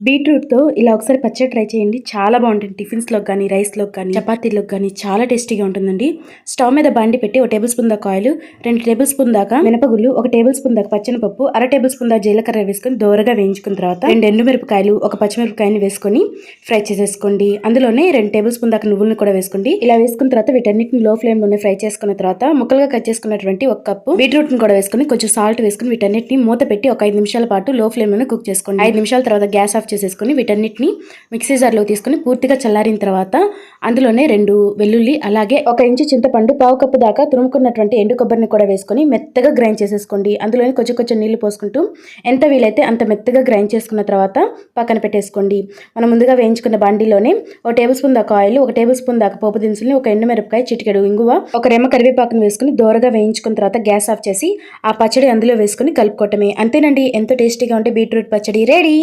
బీట్రూట్‌తో ఇలా ఒకసారి పచ్చడి ట్రై చేయండి. చాలా బావుంటుంది. టిఫిన్స్‌లోకి గానీ, రైస్‌లోకి గానీ, చపాతీలోకి గానీ చాలా టేస్టీగా ఉంటుందండి. స్టవ్ మీద బండి పెట్టి 1 టేబుల్ స్పూన్ దాకా ఆయిల్, 2 టేబుల్ స్పూన్ దాకా మినపగుళ్ళు, 1 టేబుల్ స్పూన్ దాకా పచ్చెనపప్పు, అర టేబుల్ స్పూన్ దాకా జీలకర్ర వేసుకొని దోరగా వేయించుకున్న తర్వాత 2 ఎండుమిరపకాయలు, 1 పచ్చిమిరపకాయని వేసుకొని ఫ్రై చేసేసుకోండి. అందులోనే 2 టేబుల్ స్పూన్ దాకా నువ్వులను కూడా వేసుకోండి. ఇలా వేసుకున్న తర్వాత వీటన్నిటిని లో ఫ్లేమ్‌లోనే ఫ్రై చేసుకున్న తర్వాత ముక్కలుగా కట్ చేసుకున్నటువంటి 1 కప్పు బీట్రూట్‌ని కూడా వేసుకొని కొంచెం సాల్ట్ వేసుకొని వీటన్నిటిని మూత పెట్టి ఒక 5 నిమిషాల పాటు లో ఫ్లేమ్‌లోనే కుక్ చేసుకోండి. 5 నిమిషాల తర్వాత గ్యాస్ ఆఫ్ చేసేసుకొని వీటన్నిటిని మిక్సీ జార్లో తీసుకొని పూర్తిగా చల్లారిన తర్వాత అందులోనే 2 వెల్లుల్లి, అలాగే 1 ఇంచు చింతపండు, పావు కప్పు దాకా తురుముకున్నటువంటి ఎండు కొబ్బరిని కూడా వేసుకొని మెత్తగా గ్రైండ్ చేసేసుకోండి. అందులోనే కొంచెం నీళ్లు పోసుకుంటూ ఎంత వీలైతే అంత మెత్తగా గ్రైండ్ చేసుకున్న తర్వాత పక్కన పెట్టేసుకోండి. మనం ముందుగా వేయించుకున్న బండిలోనే 1 టేబుల్ స్పూన్ దాకా ఆయిల్, 1 టేబుల్ స్పూన్ దాకా పోపు దినుసుల్ని, 1 ఎండుమిరపకాయ, చిటికెడు ఇంగువ, 1 రెమ్మ కరివేపాకును వేసుకుని దోరగా వేయించుకున్న తర్వాత గ్యాస్ ఆఫ్ చేసి ఆ పచ్చడి అందులో వేసుకుని కలుపుకోవటమే. అంతేనండి, ఎంతో టేస్టీగా ఉంటే బీట్రూట్ పచ్చడి రెడీ.